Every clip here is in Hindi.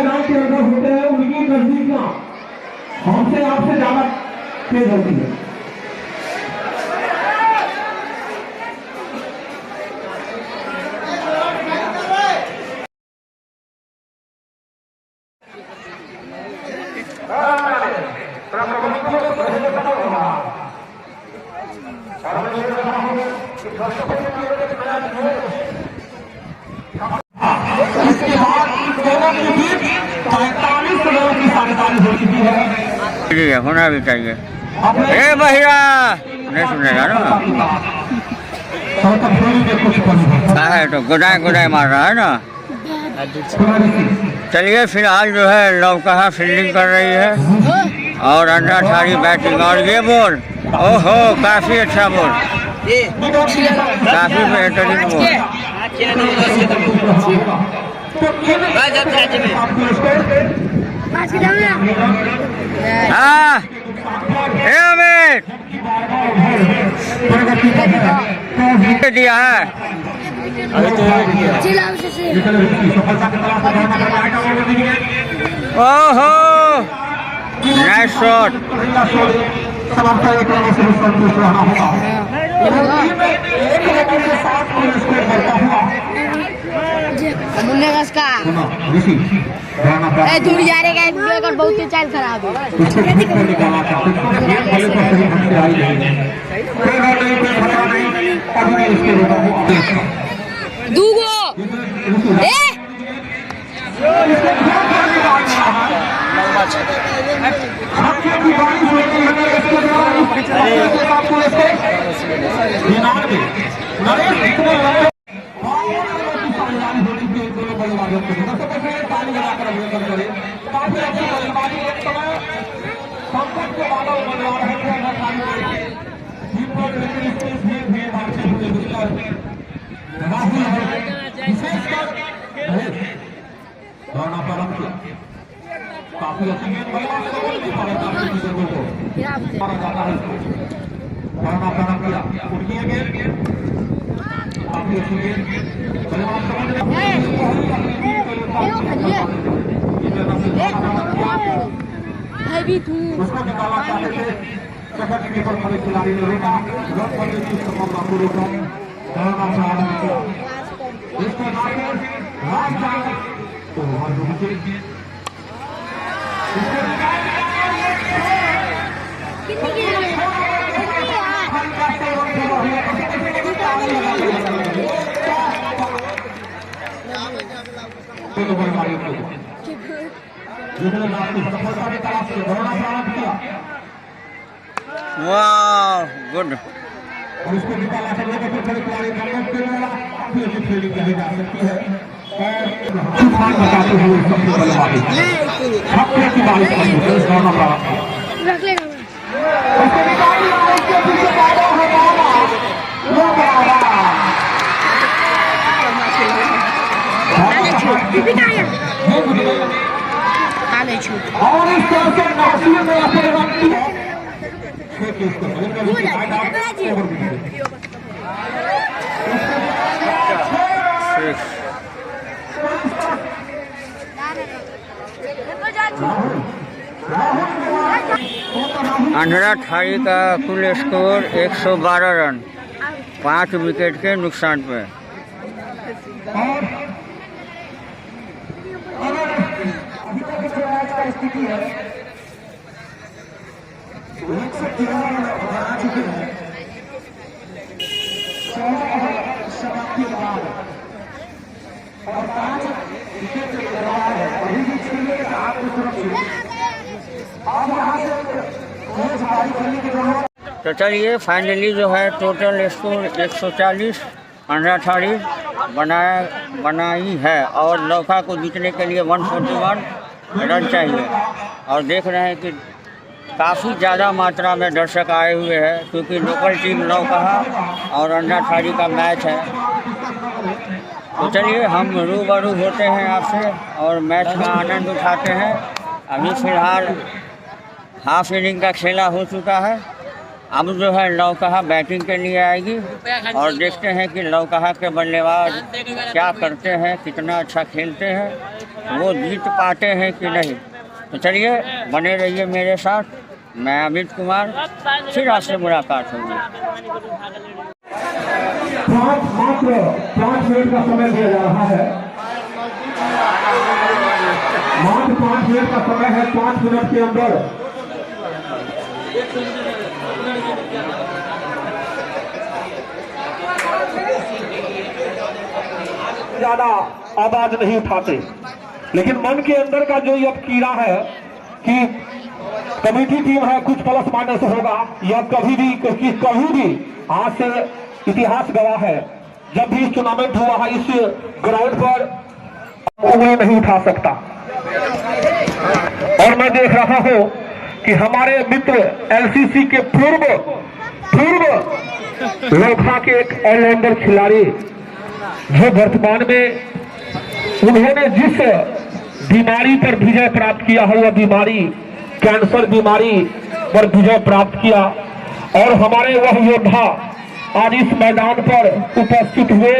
मैदान के अंदर होते हैं उनकी नजदीकियां हमसे आपसे ज्यादा तेज होती है। होना भी चाहिए। बहिरा नहीं सुनेगा ना, है तो गुदाए गुदाए मार रहा है ना। चलिए फिलहाल जो है नौकहा फील्डिंग कर रही है और अंडा ठारी बैटिंग। और ये बॉल ओहो काफी अच्छा बॉल, काफी बेहतरीन बॉल। हाँ दिया है। ओहो नाइस शॉट। दूर जा रहे का बहुत चाल खराब है। दूगो काफी अच्छी गेंद उसको निकाला चाहते थे, सेकंड कीपर खड़े खिलाड़ी ने रोका, रन करने की संभावना को रोका, धरना प्रारंभ किया। इसके बाद राज जाकर तो वहां जो विकेट वाह गुड। और इसको निकाला कर लोगों को खड़े खिलाड़ी काफी अच्छी फील्डिंग कही जा सकती है। बताते हुए सबसे बल्लेबाजी छक्के की बारिश करना प्रारंभ किया। उसको निकाली और उसके पीछे पैदा हो और इस तरह से नासिर में अपने रन किया। अंडा ठारी का कुल स्कोर 112 रन 5 विकेट के नुकसान पे। स्थिति है 113 रन बना चुके हैं। 16 समाप्ति के बाद और 5 विकेट के दरबार है। अभी भी छीने आपको सुरक्षित अब यहाँ से तेज पारी करने की जरूरत। तो चलिए फाइनली जो है टोटल स्कोर 140 अंडा ठारी बनाई है और नौका को जीतने के लिए 141 रन चाहिए। और देख रहे हैं कि काफ़ी ज़्यादा मात्रा में दर्शक आए हुए हैं क्योंकि लोकल टीम नौकहा और अंडा ठारी का मैच है। तो चलिए हम रूबरू होते हैं आपसे और मैच का आनंद उठाते हैं। अभी फ़िलहाल हाफ इनिंग का खेला हो चुका है अब जो है नौकहा बैटिंग के लिए आएगी और देखते हैं कि नौकहा के बल्लेबाज क्या करते हैं, कितना अच्छा खेलते हैं, वो जीत पाते हैं कि नहीं। तो चलिए बने रहिए मेरे साथ, मैं अमित कुमार, फिर आपसे मुलाकात होगी। मात्र 5 मिनट का समय दिया जा रहा है, मात्र 5 मिनट का समय है। 5 मिनट के अंदर ज्यादा आवाज नहीं उठाते, लेकिन मन के अंदर का जो ये कीड़ा है कि कमेटी टीम है, कुछ प्लस माइनस होगा, या कभी भी आज से इतिहास गवाह है, जब भी टूर्नामेंट हुआ है इस ग्राउंड पर उंगली नहीं उठा सकता। और मैं देख रहा हूं कि हमारे मित्र एलसीसी के पूर्व लोखा के एक ऑलराउंडर खिलाड़ी जो वर्तमान में उन्होंने जिस बीमारी पर विजय प्राप्त किया है, वह बीमारी कैंसर बीमारी पर विजय प्राप्त किया, और हमारे वह योद्धा आज इस मैदान पर उपस्थित हुए।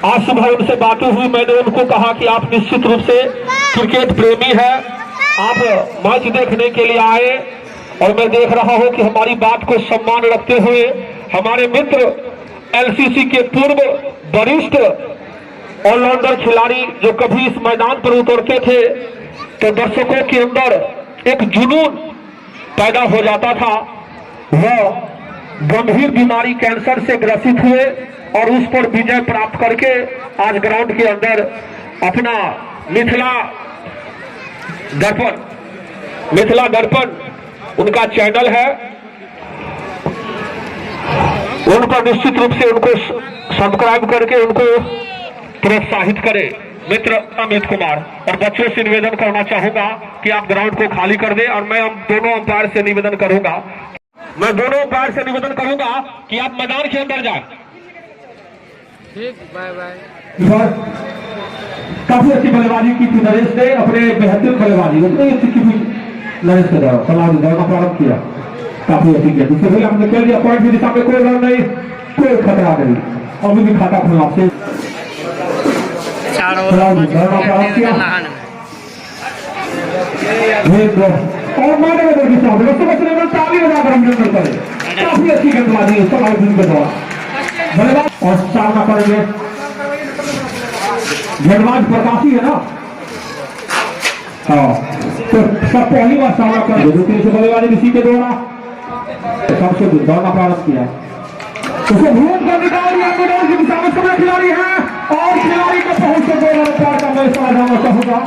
आज सुबह उनसे बातें हुई, मैंने उनको कहा कि आप निश्चित रूप से क्रिकेट प्रेमी हैं, आप मैच देखने के लिए आए, और मैं देख रहा हूं कि हमारी बात को सम्मान रखते हुए हमारे मित्र एलसीसी के पूर्व वरिष्ठ ऑलराउंडर खिलाड़ी जो कभी इस मैदान पर उतरते थे तो दर्शकों के अंदर एक जुनून पैदा हो जाता था, वह गंभीर बीमारी कैंसर से ग्रसित हुए और उस पर विजय प्राप्त करके आज ग्राउंड के अंदर अपना मिथिला दर्पण उनका चैनल है, उन पर निश्चित रूप से उनको सब्सक्राइब करके उनको प्रोत्साहित करे मित्र अमित कुमार। और बच्चों से निवेदन करना चाहूंगा कि आप ग्राउंड को खाली कर दें, और मैं दोनों अंपायर से निवेदन करूंगा कि आप मैदान के अंदर जाएं। ठीक, बाय बाय। काफी अच्छी बल्लेबाजी की थी नरेश ने, अपने बेहतरीन बल्लेबाजी उतनी अच्छी की थी नरेश के द्वारा, सलाह दौड़ना प्रारंभ किया, काफी अच्छी किया। दूसरे भाई आपने कह दिया पॉइंट की दिशा में कोई रन नहीं, कोई खतरा नहीं, अभी भी खाता खुला से और माने में देखिए साहब दोस्तों बचने में ताली बजाकर हम जरूर करें, काफी अच्छी गेंदबाजी सलाउद्दीन के द्वारा बल्लेबाज। और सामना करेंगे गेंदबाज प्रकाशी है ना, हाँ, तो सब पहली बार सामना कर दो, दूसरी से बल्लेबाजी किसी के द्वारा सबसे दौड़ना प्रारंभ किया, उसे भूल कर निकाल दिया, मैदान की दिशा में समय खिलाड़ी है और खिलाड़ी को पहुंच के दो रन पार करना इस बार जाना चाहूंगा।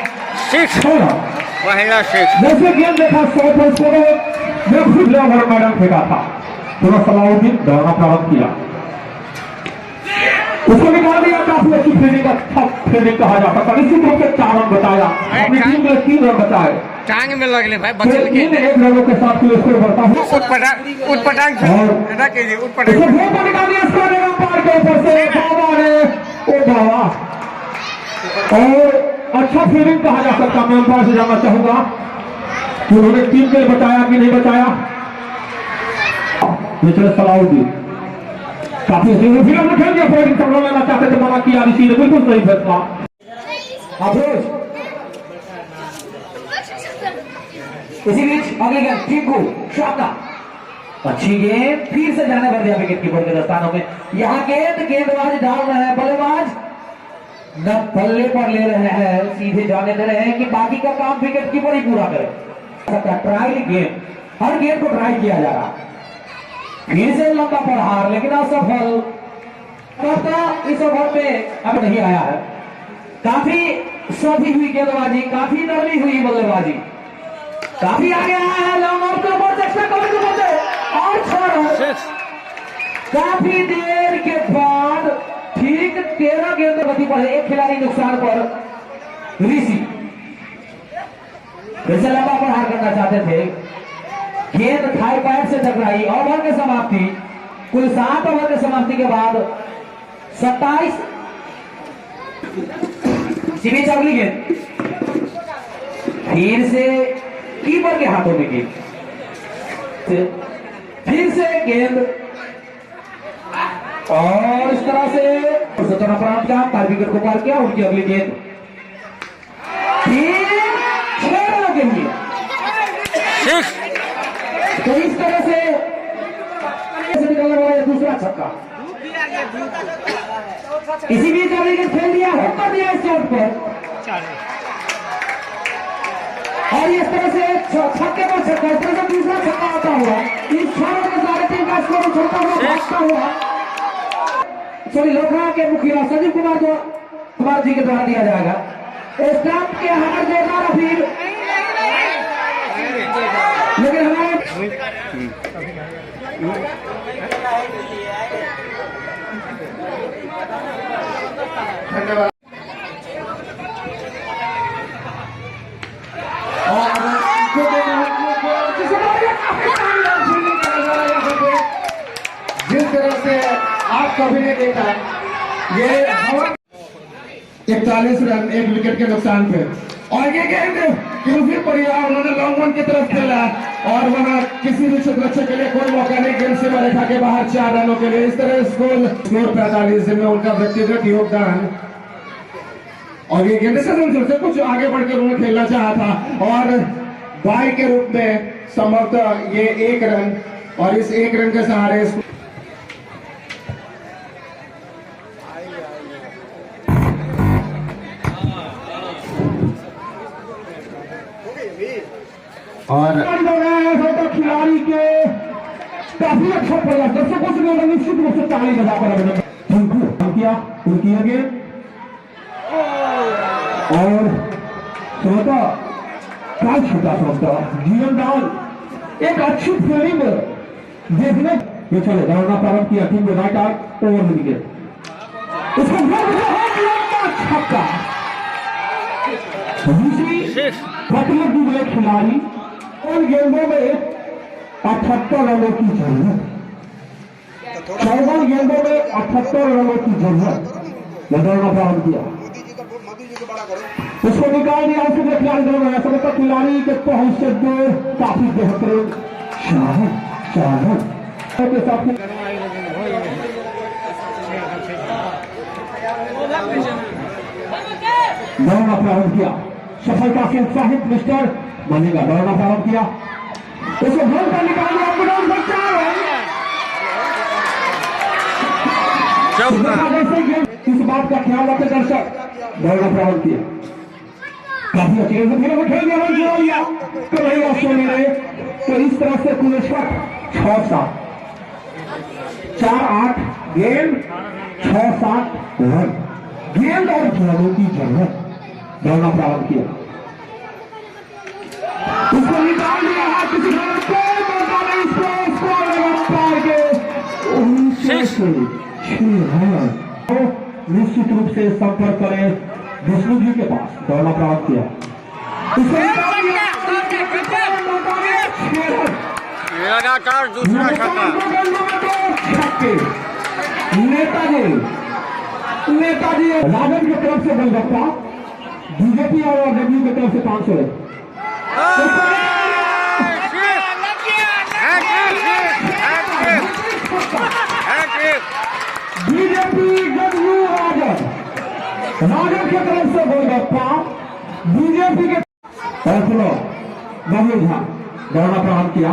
जैसे गेंद देखा 100 पर स्कोर में खुद ले ओवर मैदान फेंका था, पूरा सलाउद्दीन दौड़ना प्रारंभ किया, उसको निकाल दिया। काफी अच्छी फील्डिंग, अच्छा फील्डिंग कहा जाता था। निश्चित रूप से 4 रन बचाया, अपनी टीम में 3 रन बचाए, टांग में लगले भाई बचल के 1 रनों के साथ स्कोर बढ़ता हूँ उठपटांग निकाल दिया स्कोर पार के ऊपर से बाबा ने, ओ बाबा, और अच्छा फील्डिंग कहा जा सकता। मैं अंपायर से जानना चाहूंगा कि उन्होंने टीम के लिए बचाया कि नहीं बचाया। सलाउद्दीन काफी खेल दिया, पॉइंट संभाल लेना चाहते थे, मना किया, ऋषि ने बिल्कुल सही फैसला। इसी बीच अगली गेंद टीकू शानदार अच्छी गेंद, फिर से जाने भर दिया विकेट कीपर के दस्तानों में। यहाँ गेंदबाज डाल रहे हैं, बल्लेबाज न पल्ले पर ले रहे हैं, सीधे जाने दे रहे हैं कि बाकी का काम विकेट कीपर ही पूरा करे। ट्रायल गेम, हर गेम को ट्राई किया जा रहा, फिर से लंबा प्रहार लेकिन असफल करता इस ओवर में अब नहीं आया है। काफी सोधी हुई गेंदबाजी, काफी नरमी हुई बल्लेबाजी, काफी आगे आया है लॉन्ग ऑफ का बॉल, एक्स्ट्रा कवर के बदले और 6 रन। काफी देर के बाद ठीक 13 गेंद गति पर एक खिलाड़ी नुकसान पर ऋषि फिर से लंबा प्रहार करना चाहते थे, गेंद थाई पैड से टकराई। ओवर की समाप्ति, कुल 7 ओवर की समाप्ति के बाद 27 सीरीज अगली गेंद फिर से कीपर के हाथों में गेंद, फिर से गेंद और इस तरह से स्वतंत्र प्राप्त का 5 विकेट को पार किया। उनकी अगली गेंद 6 रनों के लिए। तो इस तरह से निकलने वाला दूसरा छक्का। इसी बीच विकेट खेल दिया, होप कर दिया इस चोट पर और इस तरह से छक्के पर छक्का, इस तरह से दूसरा छक्का आता हुआ इस 6 रन के सारे टीम का स्कोर छोड़ता हुआ भागता हुआ सॉरी लोखा के मुखिया संजीव कुमार जी के द्वारा दिया जाएगा। स्टंप के हाथ जोरदार अपील, लेकिन हमारे धन्यवाद। जिस तरह से आप कभी नहीं देखा ये 41 रन 1 विकेट के नुकसान पे और ये गेंद काफी बढ़िया उन्होंने लॉन्ग वन की तरफ खेला और वहां किसी भी क्षेत्र के लिए कोई मौका नहीं, गेंद से रेखा के बाहर 4 रनों के लिए। इस तरह स्कोर 45 में उनका व्यक्तिगत योगदान और ये गेंद से कुछ आगे बढ़कर उन्होंने खेलना चाहा था और बाई के रूप में संभवतः ये 1 रन और इस 1 रन के सहारे और खिलाड़ी के काफी अच्छा प्रयास दर्शकों से निश्चित रूप से ताली बजाकर किया उनकी आगे और श्रोता क्या छोटा श्रोता जीवन दान एक अच्छी फिल्म देखने ये चले दौड़ना प्रारंभ किया टीम में राइट आउट ओवर विकेट छक्का। दूसरी दूसरे खिलाड़ी उन गेंदों में 78 रनों की जरूरत, 14 गेंदों में 78 रनों की जरूरत दौड़ना प्रारंभ किया, उसको निकाल दिया। उसके खिलाड़ी दौड़ रहे समय तक खिलाड़ी के पहुंच से दूर काफी बेहतरीन के साथ दौड़ना प्रारंभ किया। सफलता से उत्साहित मिस्टर बनेगा दौड़ना प्रारंभ किया, उसे गोल पर निकाल दिया। इस बात का ख्याल रखे दर्शक दौड़ना प्रारंभ किया, काफी अच्छी खेल दिया तो इस तरह से कुल 6-7 4-8 गेंद 6-7 रन गेंद और रनों की जरूरत दौड़ना प्रारंभ किया, उसको निकाल दिया। किसी निश्चित रूप से संपर्क करें विष्णु जी के पास दौड़ना प्राप्त किया, लगातार दूसरा छक्का। नेताजी राजद की तरफ से गोलगप्पा, बीजेपी और जदयू की तरफ से 500 बीजेपी जदयू राजद की तरफ से गोलगप्पा बीजेपी के बबलू झा दौड़ना प्रारंभ किया,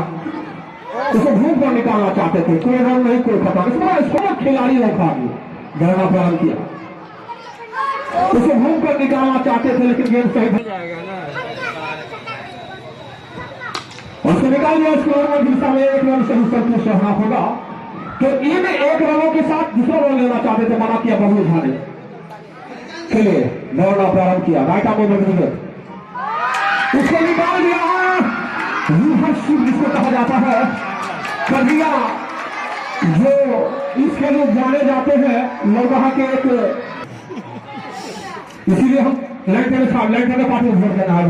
उसे धूप पर निकालना चाहते थे, कोई रन नहीं कोई खत्म, इसको खिलाड़ी रखा दौड़ना प्रारंभ किया, उसे धूप पर निकालना चाहते थे लेकिन गेंद सही उसको निकाल दिया। स्कोर दिशा में 1 रन से संतुष्ट रहना होगा तो इन 1 रनों के साथ दूसरा रन लेना चाहते थे, मना किया बबलू झा ने। चलिए दौड़ना प्रारंभ किया, राइट आर्म ओवर विकेट उसको निकाल दिया। जिसको कहा जाता है कदिया, जो इसके लिए जाने जाते हैं लोगों के एक, इसीलिए हम लाइट पार्टी वोट देना है।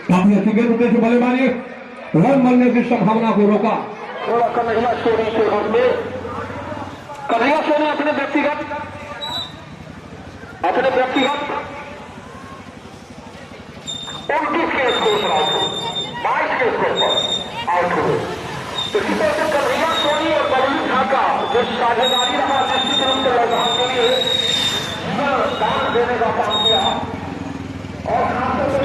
काफी अच्छी गेंद उठने से बल्लेबाजी रन बनने की संभावना को रोका। कन्हैया सोनी से हमने कन्हैया सोनी अपने व्यक्तिगत 22 के स्कोर पर आउट हुए। तो इसी तरह से कन्हैया सोनी और बबलू ढाका जो साझेदारी रहा निश्चित रूप से लड़ाने के लिए दान देने का काम किया और खासतौर से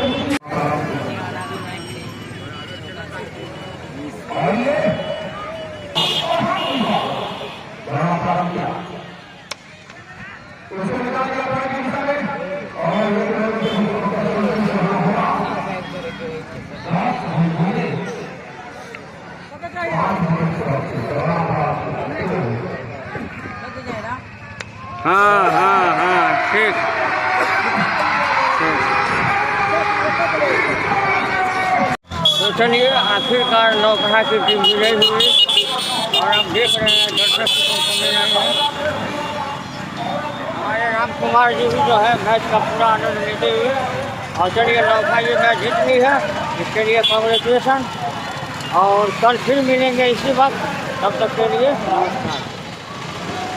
हाँ हाँ हाँ ठीक। तो चलिए आखिरकार नौकहा की टीम विजयी हुई और आप देख रहे हैं दर्शक मिल रहे हैं। हमारे राम कुमार जी भी जो है मैच का पूरा आनंद लेते हुए और चलिए नौकहा ये मैच जीत ली है, इसके लिए कांग्रेचुलेसन और कल फिर मिलेंगे इसी वक्त, तब तक के लिए नमस्कार।